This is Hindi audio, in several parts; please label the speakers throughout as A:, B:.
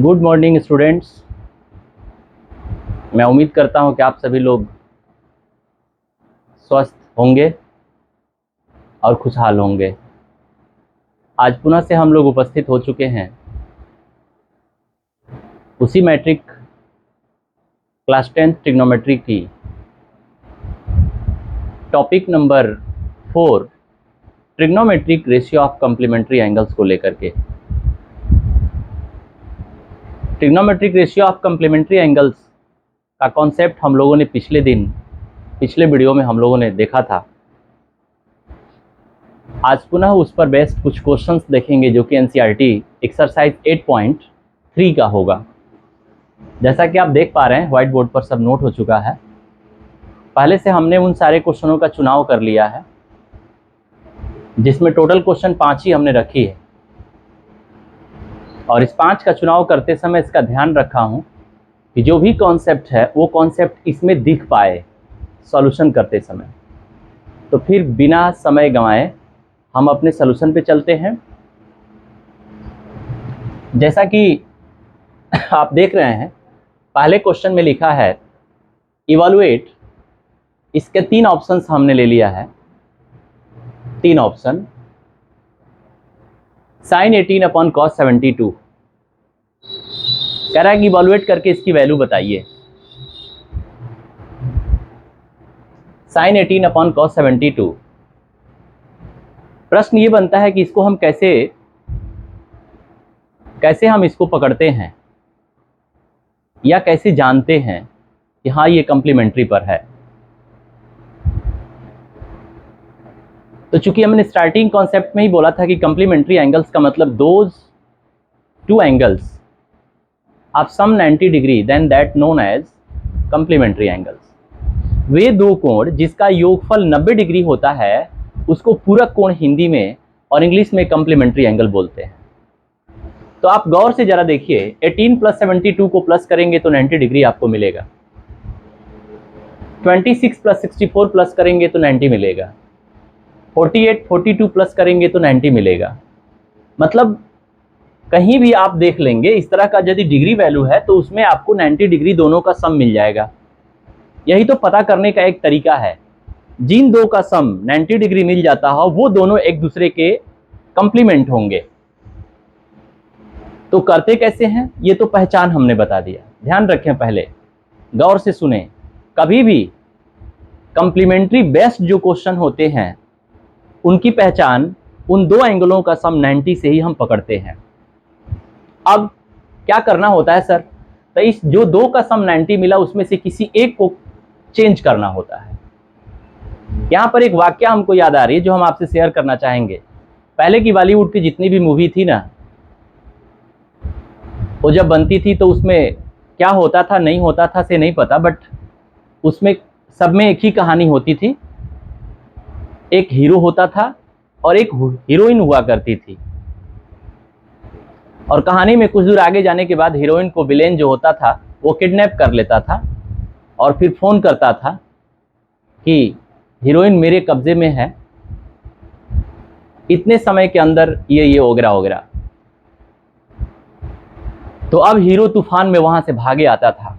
A: Good morning students. मैं उम्मीद करता हूं कि आप सभी लोग स्वस्थ होंगे और खुशहाल होंगे। आज पुनः से हम लोग उपस्थित हो चुके हैं उसी मैट्रिक क्लास 10 ट्रिग्नोमेट्री की topic number 4 trigonometric ratio of complementary angles को लेकर के। Trigonometric ratio of complementary angles का कॉन्सेप्ट हम लोगों ने पिछले वीडियो में हम लोगों ने देखा था। आज पुनः उस पर बेस्ड कुछ क्वेश्चंस देखेंगे जो कि एनसीईआरटी एक्सरसाइज 8.3 का होगा। जैसा कि आप देख पा रहे हैं व्हाइट बोर्ड पर सब नोट हो चुका है। पहले से हमने उन सारे क्वेश्चनों का चुनाव कर लिया है जिसमें टोटल क्वेश्चन 5 ही हमने रखी है, और इस 5 का चुनाव करते समय इसका ध्यान रखा हूं कि जो भी कॉन्सेप्ट है वो कॉन्सेप्ट इसमें दिख पाए सॉल्यूशन करते समय। तो फिर बिना समय गंवाए हम अपने सॉल्यूशन पे चलते हैं। जैसा कि आप देख रहे हैं पहले क्वेश्चन में लिखा है इवैल्यूएट, इसके 3 ऑप्शंस हमने ले लिया है। 3 ऑप्शन sin 18 अपॉन cos 72 कह रहा है कि इवैल्यूएट करके इसकी वैल्यू बताइए। sin 18 अपॉन cos 72 प्रश्न ये बनता है कि इसको हम कैसे हम इसको पकड़ते हैं या कैसे जानते हैं कि हाँ ये कम्प्लीमेंट्री पर है। तो चूंकि हमने स्टार्टिंग कॉन्सेप्ट में ही बोला था कि कम्प्लीमेंट्री एंगल्स का मतलब those two angles of sum 90 degree then that known as complementary angles. वे दो कोण जिसका योगफल 90 डिग्री होता है उसको पूरक कोण हिंदी में और इंग्लिश में कम्प्लीमेंट्री एंगल बोलते हैं। तो आप गौर से जरा देखिए, 18 प्लस 72 को प्लस करेंगे तो 90 डिग्री आपको मिलेगा, 26 प्लस 64 प्लस करेंगे तो 90 मिलेगा, 48 42 प्लस करेंगे तो 90 मिलेगा। मतलब कहीं भी आप देख लेंगे इस तरह का यदि डिग्री वैल्यू है तो उसमें आपको 90 डिग्री दोनों का सम मिल जाएगा। यही तो पता करने का एक तरीका है। जिन दो का सम 90 डिग्री मिल जाता हो वो दोनों एक दूसरे के कंप्लीमेंट होंगे। तो करते कैसे हैं ये तो पहचान हमने बता दिया। ध्यान रखें, पहले गौर से सुने। कभी भी कंप्लीमेंट्री बेस्ड जो क्वेश्चन होते हैं उनकी पहचान उन दो एंगलों का सम 90 से ही हम पकड़ते हैं। अब क्या करना होता है सर, तो इस जो दो का सम 90 मिला उसमें से किसी एक को चेंज करना होता है। यहां पर एक वाक्य हमको याद आ रही है जो हम आपसे शेयर करना चाहेंगे। पहले की बॉलीवुड की जितनी भी मूवी थी ना, वो जब बनती थी तो उसमें क्या होता था नहीं होता था से नहीं पता, बट उसमें सब में एक ही कहानी होती थी। एक हीरो होता था और एक हीरोइन हुआ करती थी, और कहानी में कुछ दूर आगे जाने के बाद हीरोइन को विलेन जो होता था वो किडनैप कर लेता था और फिर फोन करता था कि हीरोइन मेरे कब्जे में है, इतने समय के अंदर ये वगैरह वगैरह। तो अब हीरो तूफान में वहां से भागे आता था।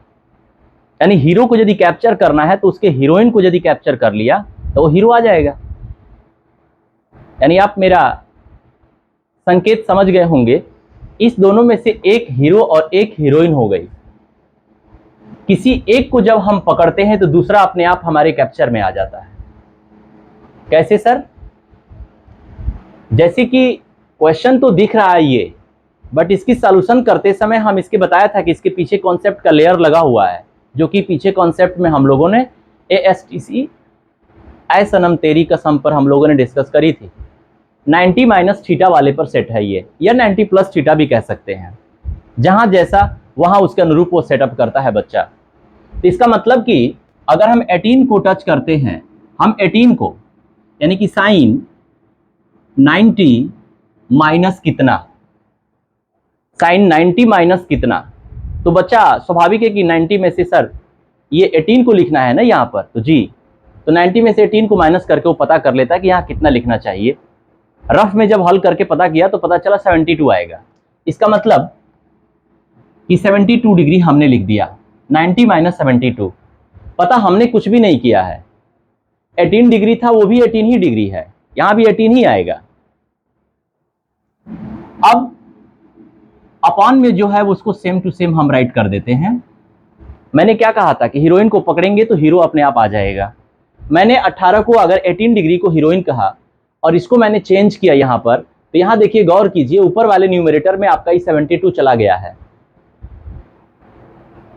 A: यानी हीरो को यदि कैप्चर करना है तो उसके हीरोइन को यदि कैप्चर कर लिया तो वो हीरो आ जाएगा। यानी आप मेरा संकेत समझ गए होंगे। इस दोनों में से एक हीरो और एक हीरोइन हो गई। किसी एक को जब हम पकड़ते हैं तो दूसरा अपने आप हमारे कैप्चर में आ जाता है। कैसे सर? जैसे कि क्वेश्चन तो दिख रहा है ये, बट इसकी सॉल्यूशन करते समय हम इसके बताया था कि इसके पीछे कॉन्सेप्ट का लेयर लगा हुआ है, जो कि पीछे कॉन्सेप्ट में हम लोगों ने ASTC ऐ सनम तेरी कसम पर हम लोगों ने डिस्कस करी थी। 90 माइनस थीटा वाले पर सेट है ये, या 90 प्लस थीटा भी कह सकते हैं। जहां जैसा वहां उसके अनुरूप वो सेटअप करता है बच्चा। तो इसका मतलब कि अगर हम 18 को टच करते हैं, हम 18 को यानी कि साइन 90 माइनस कितना, साइन 90 माइनस कितना, तो बच्चा स्वाभाविक है कि 90 में से सर ये 18 को लिखना है ना यहाँ पर, तो जी तो 90 में से 18 को माइनस करके वो पता कर लेता है कि यहाँ कितना लिखना चाहिए। रफ में जब हल करके पता किया तो पता चला 72 आएगा। इसका मतलब कि 72 डिग्री हमने लिख दिया, 90 माइनस 72, पता हमने कुछ भी नहीं किया है। 18 डिग्री था, वो भी 18 ही डिग्री है, यहां भी 18 ही आएगा। अब अपॉन में जो है उसको सेम टू सेम हम राइट कर देते हैं। मैंने क्या कहा था कि हीरोइन को पकड़ेंगे तो हीरो अपने आप आ जाएगा। मैंने 18 को अगर 18 डिग्री को हीरोइन कहा और इसको मैंने चेंज किया यहां पर, तो यहां देखिए, गौर कीजिए, ऊपर वाले न्यूमरेटर में आपका 72 चला गया है।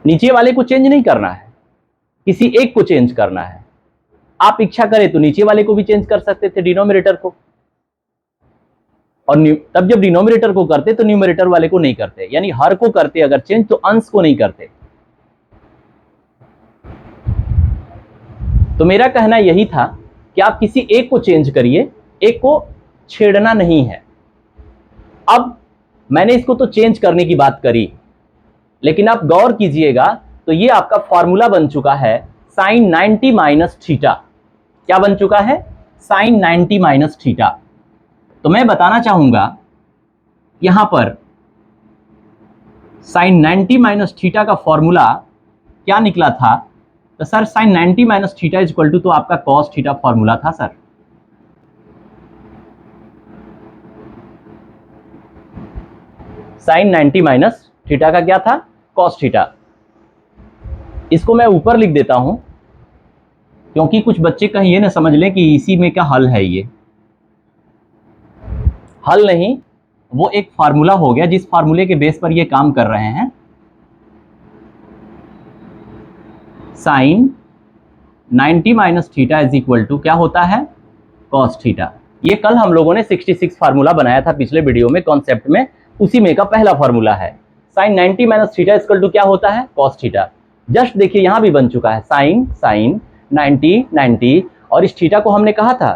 A: नीचे वाले को चेंज नहीं करना है, किसी एक को चेंज करना है। आप इच्छा करें तो नीचे वाले को भी चेंज कर सकते थे, डिनोमिनेटर को, और तब जब डिनोमिनेटर को करते तो न्यूमरेटर वाले को नहीं करते, यानी हर को करते अगर चेंज तो अंश को नहीं करते। तो मेरा कहना यही था कि आप किसी एक को चेंज करिए, एक को छेड़ना नहीं है। अब मैंने इसको तो चेंज करने की बात करी, लेकिन आप गौर कीजिएगा तो ये आपका फॉर्मूला बन चुका है साइन 90 माइनस थीटा। क्या बन चुका है? Sine 90 minus theta. तो मैं बताना चाहूंगा यहां पर साइन 90 माइनस थीटा का फॉर्मूला क्या निकला था। तो sir sine 90 minus theta is equal to, तो आपका कॉस थीटा फॉर्मूला था सर। साइन 90 माइनस थीटा का क्या था? Cos theta. इसको मैं ऊपर लिख देता हूं, क्योंकि कुछ बच्चे कहीं ये ना समझ लें कि इसी में क्या हल है। ये हल नहीं, वो एक फार्मूला हो गया जिस फार्मूले के बेस पर ये काम कर रहे हैं। Sine 90 minus theta is equal to क्या होता है? Cos theta. ये कल हम लोगों ने 66 फार्मूला बनाया था पिछले वीडियो में, कॉन्सेप्ट में, उसी में का पहला फार्मूला है। Sine 90 minus theta equal to क्या होता है? Cos theta. जस्ट देखिए यहां भी बन चुका है, साइन 90, और इस थीटा को हमने कहा था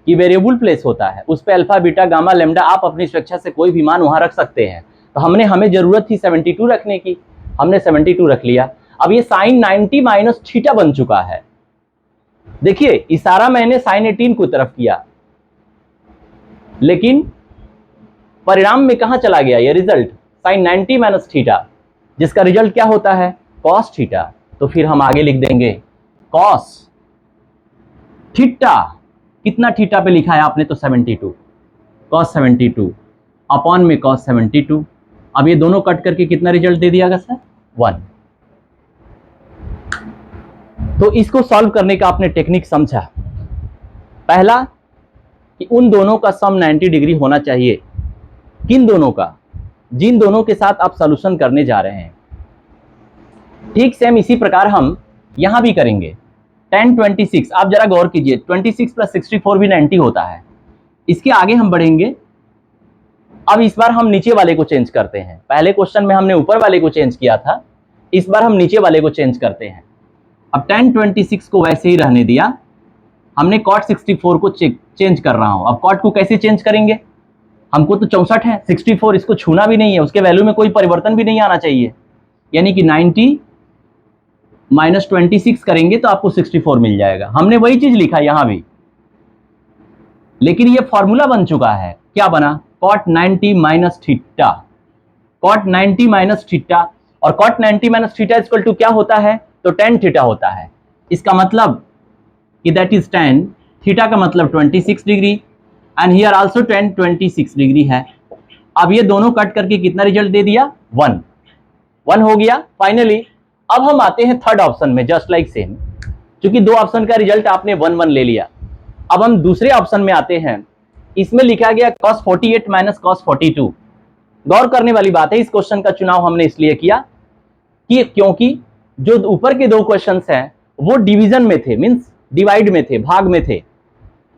A: कि वेरिएबल प्लेस होता है, उस पे अल्फा बीटा गामा लेमडा आप अपनी स्वेच्छा से कोई भी मान वहां रख सकते हैं। तो हमें जरूरत थी 72 रखने की, हमने 72 रख लिया। अब ये साइन 90 माइनस थीटा बन चुका है। देखिए इशारा मैंने साइन 18 की तरफ किया, लेकिन परिणाम में कहां चला गया ये रिजल्ट? साइन 90 माइनस थीटा, जिसका रिजल्ट क्या होता है? Cos theta. तो फिर हम आगे लिख देंगे कॉस थीटा। कितना थीटा पे लिखा है आपने? तो 72, कॉस 72 अपॉन में कॉस 72। अब ये दोनों कट करके कितना रिजल्ट दे दिया सर? 1। तो इसको सॉल्व करने का आपने टेक्निक समझा। पहला कि उन दोनों का सम 90 डिग्री होना चाहिए। किन दोनों का? जिन दोनों के साथ आप सॉल्यूशन करने जा रहे हैं। ठीक सेम इसी प्रकार हम यहां भी करेंगे। 10 26, आप जरा गौर कीजिए, 26 प्लस 64 भी 90 होता है। इसके आगे हम बढ़ेंगे। अब इस बार हम नीचे वाले को चेंज करते हैं। पहले क्वेश्चन में हमने ऊपर वाले को चेंज किया था, इस बार हम नीचे वाले को चेंज करते हैं। अब 10 26 को वैसे ही रहने दिया, हमने cot 64 को चेंज कर रहा हूं। अब cot को कैसे चेंज करेंगे? हमको तो 64 है, 64 इसको छूना भी नहीं है, उसके वैल्यू में कोई परिवर्तन भी नहीं आना चाहिए। यानी कि 90 माइनस 26 करेंगे तो आपको 64 मिल जाएगा। हमने वही चीज लिखा यहां भी, लेकिन ये फॉर्मूला बन चुका है। क्या बना? cot 90 minus theta. cot 90 minus theta, और cot 90 minus theta equal to क्या होता है? तो tan थीटा होता है। इसका मतलब कि दैट इज tan, थीटा का मतलब 26 degree, and here also tan 26 degree है। अब ये दोनों कट करके कितना रिजल्ट दे दिया? 1 हो गया फाइनली। अब हम आते हैं थर्ड ऑप्शन में, जस्ट लाइक सेम, क्योंकि दो ऑप्शन का रिजल्ट आपने 1 ले लिया। अब हम दूसरे ऑप्शन में आते हैं। इसमें लिखा गया cos 48 माइनस cos 42। गौर करने वाली बात है, इस क्वेश्चन का चुनाव हमने इसलिए किया कि क्योंकि जो ऊपर के दो क्वेश्चंस हैं वो डिवीजन में थे, मींस डिवाइड में थे, भाग में थे।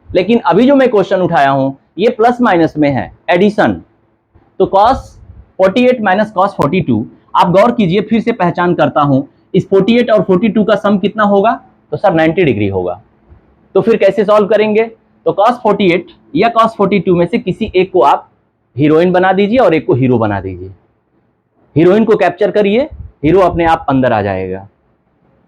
A: लेकिन अभी जो मैं क्वेश्चन उठाया हूं ये प्लस माइनस में है, एडिशन। तो cos 48 माइनस cos 42, आप गौर कीजिए, फिर से पहचान करता हूं, इस 48 और 42 का सम कितना होगा? तो सर 90 डिग्री होगा। तो फिर कैसे सॉल्व करेंगे? तो cos 48 या cos 42 में से किसी एक को आप हीरोइन बना दीजिए और एक को हीरो बना दीजिए। हीरोइन को कैप्चर करिए, हीरो अपने आप अंदर आ जाएगा।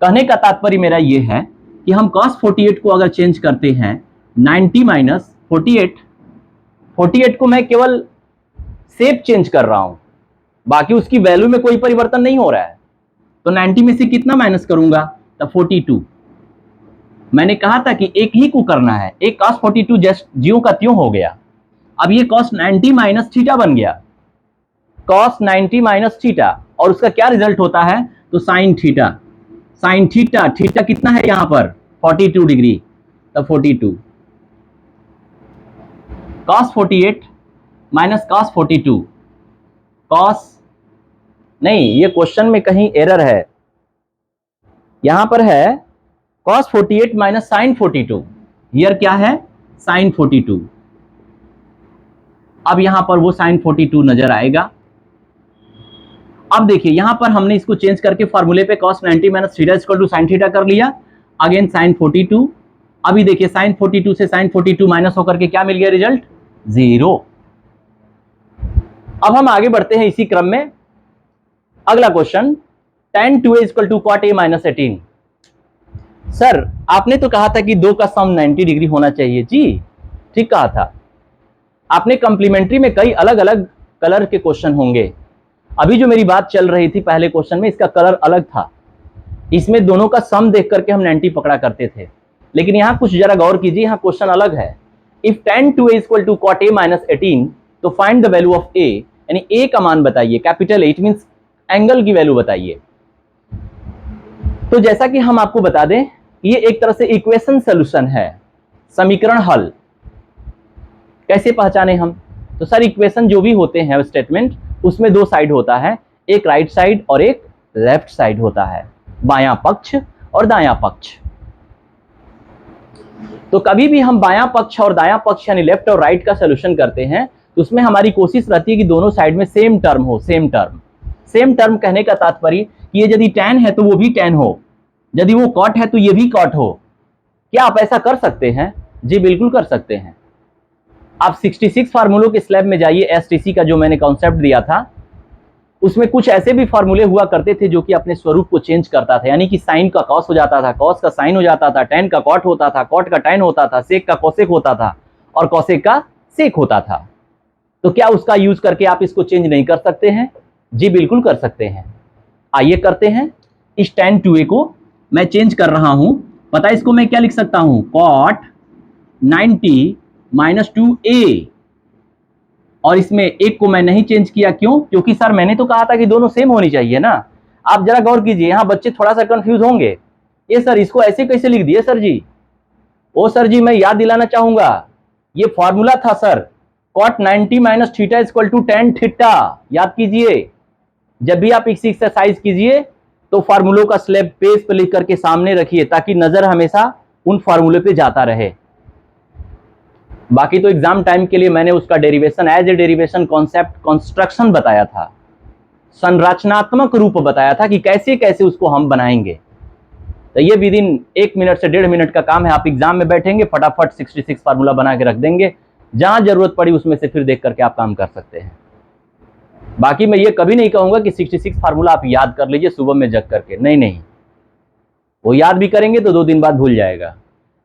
A: कहने का तात्पर्य मेरा यह है कि हम cos 48 को अगर चेंज करते हैं 90 माइनस 48 को मैं केवल शेप चेंज कर रहा हूं, बाकी उसकी वैल्यू में कोई परिवर्तन नहीं हो रहा है। तो 90 में से कितना माइनस करूंगा, तब 42। मैंने कहा था कि एक ही को करना है, एक cos 42 जस्ट ज्यों का त्यों हो गया। अब ये cos 90 माइनस थीटा बन गया, cos 90 माइनस थीटा, और उसका क्या रिजल्ट होता है, तो sine theta. Sine theta, theta कितना है यहां पर 42 डिग्री, तब 42 cos 48 माइनस cos 42, cos नहीं, ये क्वेश्चन में कहीं एरर है, यहां पर है cos 48 माइनस साइन 42, हियर क्या है साइन 42। अब यहां पर वो साइन 42 नजर आएगा। अब देखिए यहां पर हमने इसको चेंज करके फॉर्मूले पे cos 90 minus theta equal to sine theta कर लिया, अगेन साइन 42। अभी देखिए साइन 42 से साइन 42 माइनस होकर के क्या मिल गया रिजल्ट, 0। अब हम आगे बढ़ते हैं इसी क्रम में। अगला question, tan 2a equal to cot a minus 18। Sir आपने तो कहा था कि दो का सम 90 डिग्री होना चाहिए। जी ठीक कहा था आपने। कंप्लीमेंट्री में कई अलग अलग कलर के क्वेश्चन होंगे। अभी जो मेरी बात चल रही थी पहले क्वेश्चन में, इसका कलर अलग था, इसमें दोनों का सम देख करके हम 90 पकड़ा करते थे। लेकिन यहां कुछ जरा गौर कीजिए, यहां क्वेश्चन अलग है। If tan 2a equal to cot a minus 18 तो find the value of a, यानी a का मान बताइए, capital A, it means angle की वैल्यू बताइए। तो जैसा कि हम आपको बता दें, ये एक तरह से इक्वेशन सॉल्यूशन है, समीकरण हल। कैसे पहचाने हम, तो सर इक्वेशन जो भी होते हैं स्टेटमेंट, उसमें दो साइड होता है, एक राइट साइड और एक लेफ्ट साइड होता है, बायां पक्ष और दायां पक्ष। तो कभी भी हम बायां पक्ष और दायां पक्ष यानी लेफ्ट और राइट का सॉल्यूशन करते हैं तो उसमें हमारी कोशिश रहती है कि दोनों साइड में सेम टर्म हो। सेम टर्म, सेम टर्म कहने का तात्पर्य कि ये यदि tan है तो वो भी tan हो, यदि वो cot है तो ये भी cot हो। क्या आप ऐसा कर सकते हैं? जी बिल्कुल कर सकते हैं। आप 66 फार्मूलों के स्लैब में जाइए, एसटीसी का जो मैंने कॉन्सेप्ट दिया था, उसमें कुछ ऐसे भी फार्मूले हुआ करते थे जो कि अपने स्वरूप को चेंज करता था, यानी कि साइन का कॉस हो जाता था, कॉस का साइन हो जाता था, tan का cot होता था, cot का tan होता था, सेक का कोसेक होता था और कोसेक का सेक होता था। तो क्या उसका यूज करके आप इसको चेंज नहीं कर सकते हैं? जी बिल्कुल कर सकते हैं। आइए करते हैं। इस tan 2a को मैं चेंज कर रहा हूं, पता है इसको मैं क्या लिख सकता हूं, cot 90 माइनस 2a, और इसमें एक को मैं नहीं चेंज किया, क्यों? क्योंकि सर मैंने तो कहा था कि दोनों सेम होनी चाहिए ना। आप जरा गौर कीजिए, यहां बच्चे थोड़ा सा कंफ्यूज होंगे, ये सर इसको ऐसे कैसे लिख दिए सर जी। ओ सर जी मैं याद दिलाना चाहूंगा, ये फॉर्मूला था sir, cot 90 minus theta equal to tan theta. याद कीजिए, जब भी आप इस एक्सरसाइज कीजिए तो फार्मूलों का स्लैब पेज पर लिख करके सामने रखिए, ताकि नजर हमेशा उन फार्मूले पे जाता रहे। बाकी तो एग्जाम टाइम के लिए मैंने उसका derivation, as a derivation concept construction बताया था, संरचनात्मक रूप बताया था कि कैसे कैसे उसको हम बनाएंगे। तो ये विद इन 1 मिनट से 1.5 मिनट का काम है। आप एग्जाम में बैठेंगे फटाफट 66 फार्मूला बना के रख देंगे, जहां जरूरत पड़ी उसमें से फिर देख करके आप काम कर सकते हैं। बाकी मैं ये कभी नहीं कहूंगा कि 66 फार्मूला आप याद कर लीजिए सुबह में जग करके, नहीं नहीं, वो याद भी करेंगे तो 2 दिन बाद भूल जाएगा,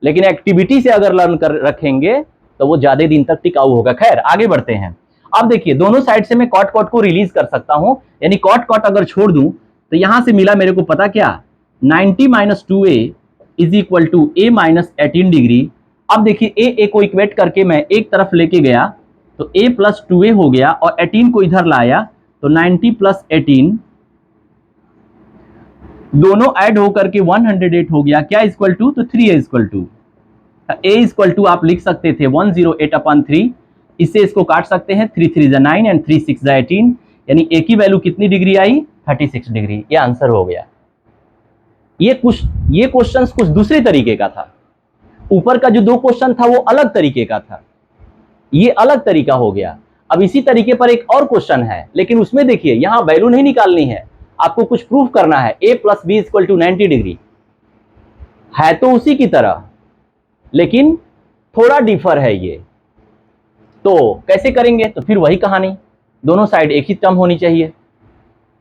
A: लेकिन एक्टिविटी से अगर लर्न कर रखेंगे तो वो ज्यादा दिन तक टिकाऊ होगा। खैर आगे बढ़ते हैं। अब देखिए दोनों साइड से मैं cot को रिलीज कर सकता हूं, यानी cot अगर छोड़ दूं तो यहां से मिला मेरे को पता क्या, 90 minus 2a is equal to a minus 18 degree. अब देखिए a को इक्वेट करके मैं एक तरफ लेके गया तो a प्लस 2a हो गया, और 18 को इधर लाया तो 90 प्लस 18, दोनों ऐड होकर के 108 हो गया। क्या इक्वल टू, तो 3a equal to, a equal to आप लिख सकते थे 108/3, इससे इसको काट सकते हैं, 3 3 9 एंड 3 6 18, यानी a की वैल्यू कितनी डिग्री आई, 36 डिग्री। ये आंसर हो गया। ये क्वेश्चंस कुछ दूसरे तरीके का था, ऊपर का जो 2 क्वेश्चन था वो अलग तरीके का था, ये अलग तरीका हो गया। अब इसी तरीके पर एक और क्वेश्चन है, लेकिन उसमें देखिए यहां वैल्यू नहीं निकालनी है, आपको कुछ प्रूफ करना है। a plus B equal to 90 degree है तो उसी की तरह, लेकिन थोड़ा डिफर है ये, तो कैसे करेंगे, तो फिर वही कहानी, दोनों साइड एक ही टर्म होनी चाहिए,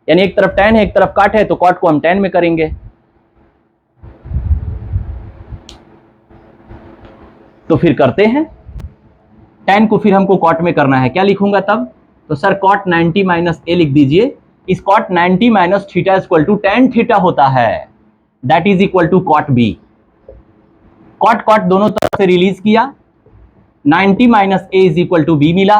A: यानी एक तरफ tan है एक तरफ cot है, तो cot को हम tan में करेंगे। तो फिर करते हैं, tan को फिर हमको cot में करना है, क्या लिखूंगा तब, तो सर cot 90 माइनस ए लिख दीजिए। इस cot 90 minus theta equal to tan theta होता है, that is equal to cot b। cot cot दोनों तरफ से रिलीज किया, 90 minus A is equal to B मिला।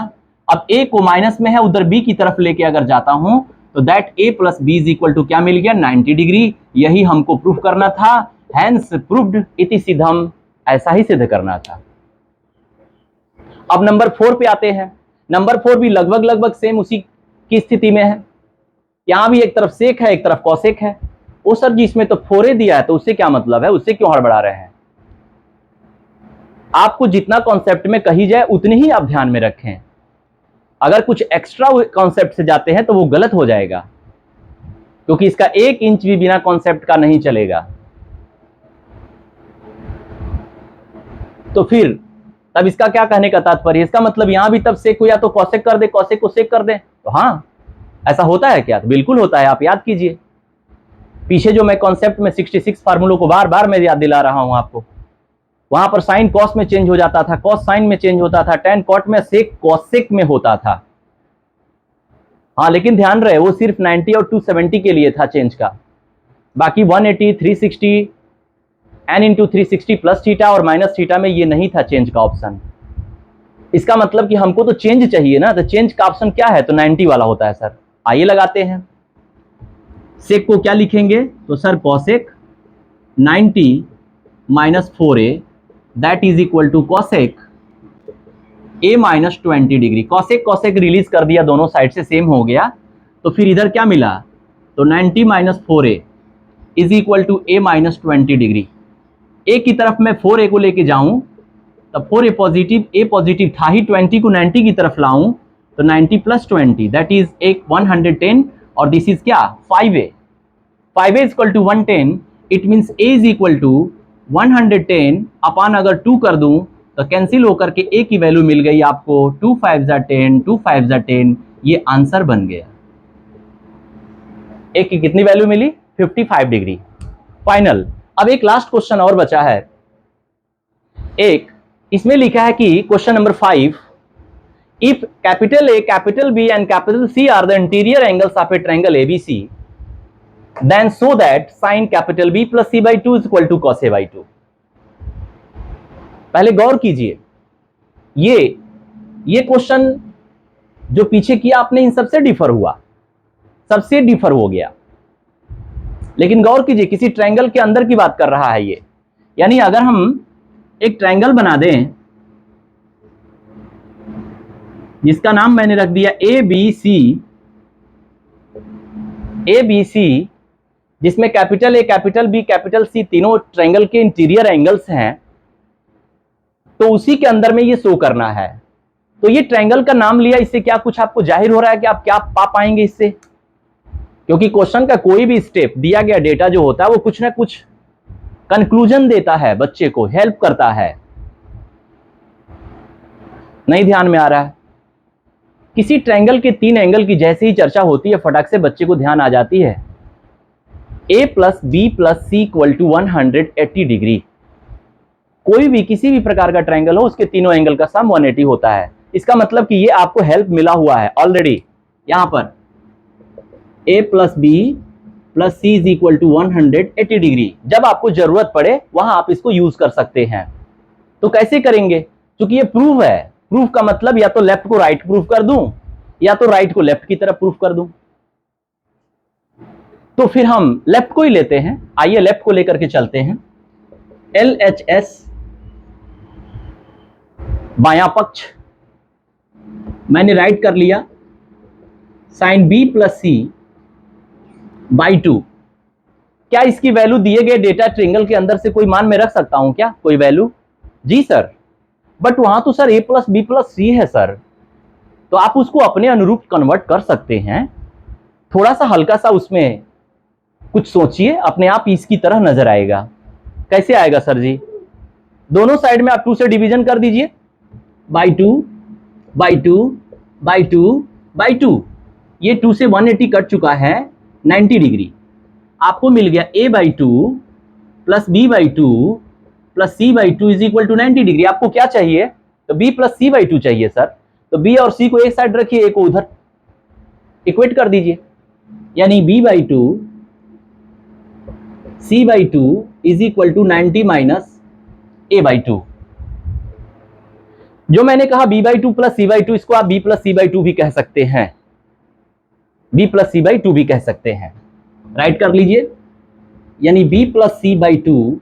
A: अब ए को माइनस में है, उधर बी की तरफ लेके अगर जाता हूं तो that A plus B is equal to क्या मिल गया, 90 डिग्री। यही हमको प्रूफ करना था, हैंस प्रूव्ड इति सिद्धम, ऐसा ही सिद्ध करना था। अब नंबर 4 पे आते हैं। नंबर 4 भी लगभग सेम उसी की स्थिति में है। यहां भी एक तरफ सेक है, एक तरफ कॉसेक है। ओ सर जी इसमें तो 4 दिया है, तो उससे क्या मतलब है, उससे क्यों हड़बड़ा रहे हैं? आपको जितना कॉन्सेप्ट में कही जाए उतनी ही आप ध्यान में रखें। अगर कुछ एक्स्ट्रा कॉन्सेप्ट से जाते हैं तो वो गलत हो जाएगा, क्योंकि इसका 1 इंच भी बिना कॉन्सेप्ट का नहीं चलेगा। तो फिर तब इसका क्या कहने का तात्पर्य, इसका मतलब यहां भी तब सेक को या तो कॉसेक कर दे, कॉसेक को सेक कर दे। तो हाँ, ऐसा होता है क्या? तो बिल्कुल होता है, आप याद कीजिए। पीछे जो मैं कॉन्सेप्ट में 66 फार्मूलों को बार बार मैं याद दिला रहा हूं आपको, वहां पर साइन कॉस में चेंज हो जाता था, कॉस साइन में चेंज होता था, टेन कॉट में, सेक कॉसेक में होता था। हाँ, लेकिन ध्यान रहे वो सिर्फ 90 और 270 के लिए था चेंज का। बाकी 180, 360, n इंटू 360 प्लस थीटा और माइनस थीटा में ये नहीं था चेंज का ऑप्शन। इसका मतलब कि हमको तो चेंज चाहिए ना, तो चेंज का ऑप्शन क्या है, तो 90 वाला होता है सर। आइए लगाते हैं। सेक को क्या लिखेंगे, तो sir cosec 90 minus 4a that is equal to cosec a minus 20 degree. Cosec cosec release कर दिया, दोनों साइड से सेम हो गया। तो फिर इधर क्या मिला, तो 90 minus 4a is equal to a minus 20 degree. a की तरफ मैं 4a को लेके जाऊं तब 4a पॉजिटिव, a पॉजिटिव था ही, 20 को 90 की तरफ लाऊं तो 90 प्लस 20 दैट इज 110 और दिस इज क्या 5a। 5a is equal to 110, it means a is equal to 110 upon अगर 2 कर दूं तो कैंसिल होकर के a की वैल्यू मिल गई आपको 2 5 10, 2 5 10, ये आंसर बन गया। a की कितनी वैल्यू मिली, 55 डिग्री। फाइनल। अब एक लास्ट क्वेश्चन और बचा है। एक इसमें लिखा है कि question number 5, if capital A, capital B and capital C are the interior angles of a triangle ABC, then so that sin capital B plus C by 2 is equal to cos A by 2। पहले गौर कीजिए, ये क्वेश्चन जो पीछे किया आपने इन सबसे डिफर हुआ, सबसे डिफर हो गया। लेकिन गौर कीजिए, किसी ट्रायंगल के अंदर की बात कर रहा है ये। यानी अगर हम एक ट्रायंगल बना दें जिसका नाम मैंने रख दिया ABC, जिसमें capital A, capital B, capital C तीनों ट्रायंगल के इंटीरियर एंगल्स हैं, तो उसी के अंदर में ये शो करना है। तो ये ट्रायंगल का नाम लिया, इससे क्या कुछ आपको जाहिर हो रहा है कि आप क्या पा पाएंगे इससे? क्योंकि क्वेश्चन का कोई भी स्टेप, दिया गया डेटा जो होता है वो कुछ ना कुछ कंक्लूजन देता है, बच्चे को हेल्प करता है। नहीं ध्यान में आ रहा है? किसी ट्रायंगल के 3 एंगल की जैसे ही चर्चा होती है, फटाक से बच्चे को ध्यान आ जाती है। A plus B plus C equal to 180 degree. कोई भी किसी भी प्रकार का ट्रायंगल हो, उसके तीनों एंगल का सम 180 होता है। इसका मतलब कि ये आपको हेल्प मिला हुआ है ऑलरेडी। यहां पर A plus B plus C is equal to 180 degree. जब आपको जरूरत पड़े वहां आप इसको यूज कर सकते हैं। तो कैसे करेंगे? क्योंकि ये प्रूफ है। प्रूफ का मतलब या तो लेफ्ट को राइट प्रूफ कर दूं या तो राइट को लेफ्ट की तरफ प्रूफ कर दूं। तो फिर हम लेफ्ट को ही लेते हैं। आइए लेफ्ट को लेकर के चलते हैं। LHS बायां पक्ष मैंने राइट कर लिया, sine B plus C by 2। क्या इसकी वैल्यू दिए गए डेटा ट्रायंगल के अंदर से कोई मान में रख सकता हूं क्या, कोई वैल्यू? जी सर, बट वहां तो sir A plus B plus C है सर। तो आप उसको अपने अनुरूप कन्वर्ट कर सकते हैं। थोड़ा सा हल्का सा उसमें कुछ सोचिए, अपने आप इसकी तरह नजर आएगा। कैसे आएगा सर जी? दोनों साइड में आप 2 से डिवीजन कर दीजिए, बाई 2 बाई 2 बाई 2 बाई 2। ये 2 से 180 कट चुका है 90 डिग्री। आपको मिल गया A by 2 plus B by 2 plus C by 2 is equal to 90 degree. आपको क्या चाहिए? तो B प्लस C बाई 2 चाहिए सर। तो B और C को एक साइड रखिए, A को उधर इक्वेट कर दीजिए, यानी b/2 c/2 is equal to 90 minus a/2। जो मैंने कहा b/2 प्लस c/2, इसको आप b प्लस c/2 भी कह सकते हैं, b प्लस c/2 भी कह सकते हैं। राइट कर लीजिए, यानी b प्लस c/2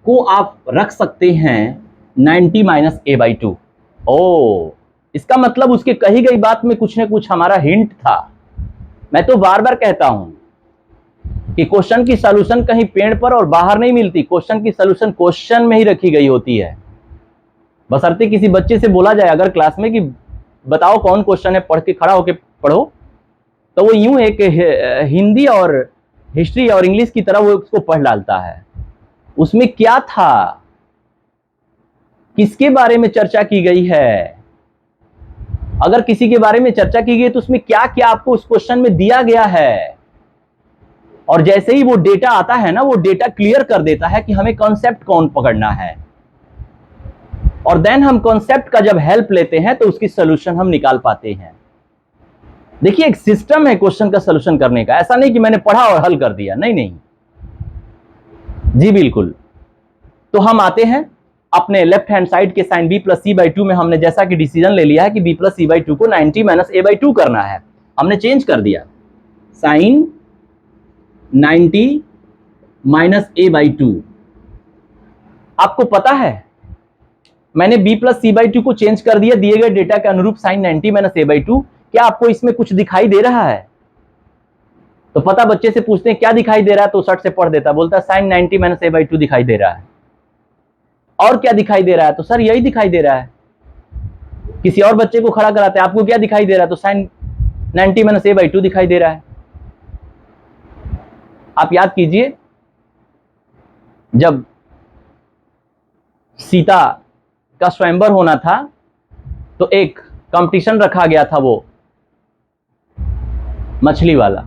A: को आप रख सकते हैं 90 माइनस a/2। ओ, इसका मतलब उसके कही गई बात में कुछ ना कुछ हमारा हिंट था। मैं तो बार बार कहता हूं कि क्वेश्चन की सॉल्यूशन कहीं पेड़ पर और बाहर नहीं मिलती, क्वेश्चन की सॉल्यूशन क्वेश्चन में ही रखी गई होती है। बशर्ते किसी बच्चे से बोला जाए अगर क्लास में कि बताओ कौन क्वेश्चन है, पढ़ के खड़ा होकर पढ़ो, तो वो यूं एक हिंदी और हिस्ट्री और इंग्लिश की तरह वो उसको पढ़ डालता है। उसमें क्या था, किसके बारे में चर्चा की गई है, अगर किसी के बारे में चर्चा की गई तो उसमें क्या क्या आपको उस क्वेश्चन में दिया गया है, और जैसे ही वो डेटा आता है ना, वो डेटा क्लियर कर देता है कि हमें कॉन्सेप्ट कौन पकड़ना है, और देन हम कॉन्सेप्ट का जब हेल्प लेते हैं तो उसकी सोल्यूशन हम निकाल पाते हैं। देखिए, एक सिस्टम है क्वेश्चन का सोल्यूशन करने का, ऐसा नहीं कि मैंने पढ़ा और हल कर दिया, नहीं नहीं जी बिल्कुल। तो हम आते हैं अपने लेफ्ट हैंड साइड के साइन b प्लस c/2 में, हमने जैसा कि डिसीजन ले लिया है कि b प्लस c/2 को 90 माइनस a/2 करना है, हमने चेंज कर दिया, साइन 90 माइनस a/2। आपको पता है मैंने b प्लस c/2 को चेंज कर दिया दिए गए डेटा के अनुरूप साइन 90 माइनस a/2। क्या आपको इसमें कुछ दिखाई दे रहा है? तो पता बच्चे से पूछते हैं क्या दिखाई दे रहा है, तो सट से पढ़ देता, बोलता है साइन 90 माइनस a/2 दिखाई दे रहा है। और क्या दिखाई दे रहा है? तो सर यही दिखाई दे रहा है। किसी और बच्चे को खड़ा कराते हैं, आपको क्या दिखाई दे रहा है? तो साइन 90 माइनस a/2 दिखाई दे रहा है। आप याद कीजिए, जब सीता का स्वयंवर होना था तो एक कंपटीशन रखा गया था, वो मछली वाला,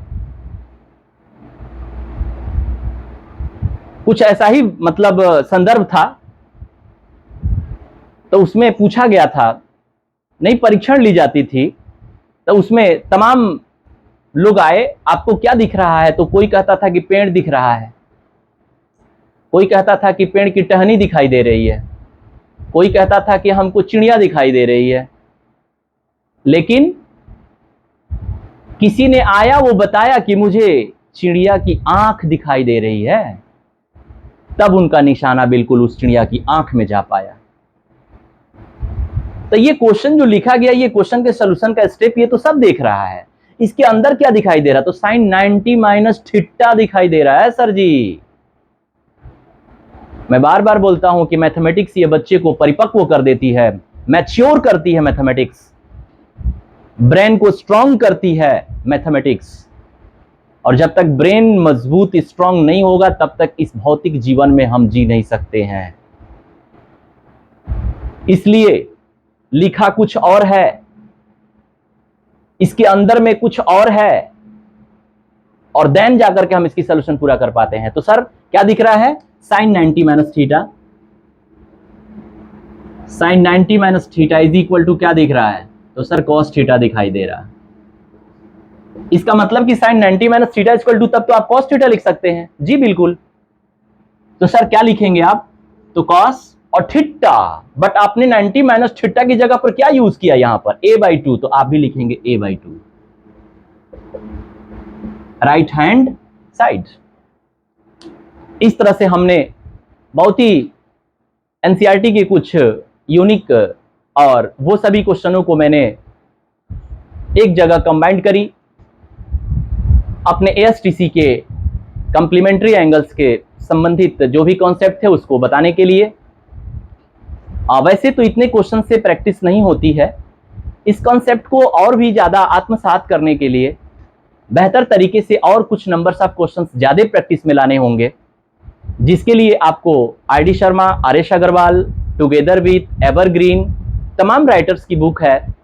A: कुछ ऐसा ही मतलब संदर्भ था। तो उसमें पूछा गया था, नहीं परीक्षण ली जाती थी, तो उसमें तमाम लोग आए, आपको क्या दिख रहा है? तो कोई कहता था कि पेड़ दिख रहा है, कोई कहता था कि पेड़ की टहनी दिखाई दे रही है, कोई कहता था कि हमको चिड़िया दिखाई दे रही है। लेकिन किसी ने आया, वो बताया कि मुझे चिड़िया की आंख दिखाई दे रही है, तब उनका निशाना बिल्कुल उस चिड़िया की आंख में जा पाया। तो ये क्वेश्चन जो लिखा गया, ये क्वेश्चन के सॉल्यूशन का स्टेप, ये तो सब देख रहा है, इसके अंदर क्या दिखाई दे रहा? तो साइन 90 माइनस थीटा दिखाई दे रहा है सर जी। मैं बार बार बोलता हूं कि मैथमेटिक्स ये बच्चे को परिपक्व कर देती है, मैच्योर करती है मैथमेटिक्स, ब्रेन को स्ट्रांग करती है मैथमेटिक्स। और जब तक ब्रेन मजबूत स्ट्रांग नहीं होगा, तब तक इस भौतिक जीवन में हम जी नहीं सकते हैं। इसलिए लिखा कुछ और है, इसके अंदर में कुछ और है, और देन जाकर के हम इसकी सोल्यूशन पूरा कर पाते हैं। तो सर क्या दिख रहा है? Sine 90 minus theta, sine 90 minus theta is equal to क्या दिख रहा है? तो सर कॉस थीटा दिखाई दे रहा है। इसका मतलब कि sine 90 minus theta equal to, तब तो आप कॉस थीटा लिख सकते हैं। जी बिल्कुल। तो सर क्या लिखेंगे आप? तो कॉस और थीटा, बट आपने 90 माइनस थीटा की जगह पर क्या यूज किया यहां पर? a/2, तो आप भी लिखेंगे a/2, राइट हैंड साइड। इस तरह से हमने बहुत ही एनसीईआरटी के कुछ यूनिक और वो सभी क्वेश्चनों को मैंने एक जगह कंबाइंड करी, अपने एएसटीसी के कॉम्प्लीमेंट्री एंगल्स के संबंधित जो भी कॉन्सेप्ट थे उसको बताने के लिए। वैसे तो इतने क्वेश्चन से प्रैक्टिस नहीं होती है, इस कॉन्सेप्ट को और भी ज़्यादा आत्मसात करने के लिए बेहतर तरीके से और कुछ नंबर्स ऑफ क्वेश्चंस ज़्यादा प्रैक्टिस में लाने होंगे, जिसके लिए आपको R D. Sharma, R S. Agarwal, together with evergreen, तमाम राइटर्स की बुक है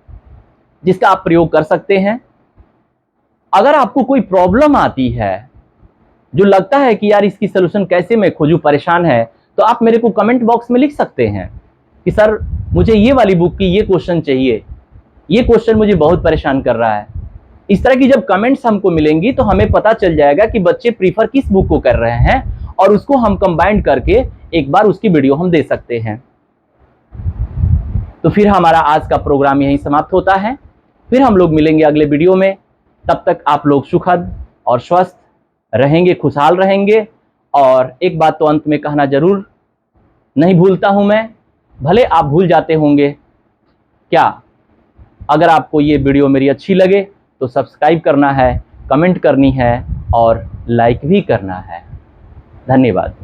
A: जिसका आप प्रयोग कर सकते हैं। अगर आपको कोई प्रॉब्लम आती है जो लगता है कि यार इसकी सोल्यूशन कैसे मैं खोजूं, परेशान है, तो आप मेरे को कमेंट बॉक्स में लिख सकते हैं कि सर मुझे ये वाली बुक की ये क्वेश्चन चाहिए, ये क्वेश्चन मुझे बहुत परेशान कर रहा है, इस तरह की जब कमेंट्स हमको मिलेंगी तो हमें पता चल जाएगा कि बच्चे प्रीफर किस बुक को कर रहे हैं, और उसको हम कंबाइंड करके एक बार उसकी वीडियो हम दे सकते हैं। तो फिर हमारा आज का प्रोग्राम यहीं समाप्त होता है। फिर हम लोग मिलेंगे अगले वीडियो में। तब तक आप लोग सुखद और स्वस्थ रहेंगे, खुशहाल रहेंगे। और एक बात तो अंत में कहना जरूर नहीं भूलता हूं मैं, भले आप भूल जाते होंगे क्या, अगर आपको ये वीडियो मेरी अच्छी लगे तो सब्सक्राइब करना है, कमेंट करनी है और लाइक भी करना है। धन्यवाद।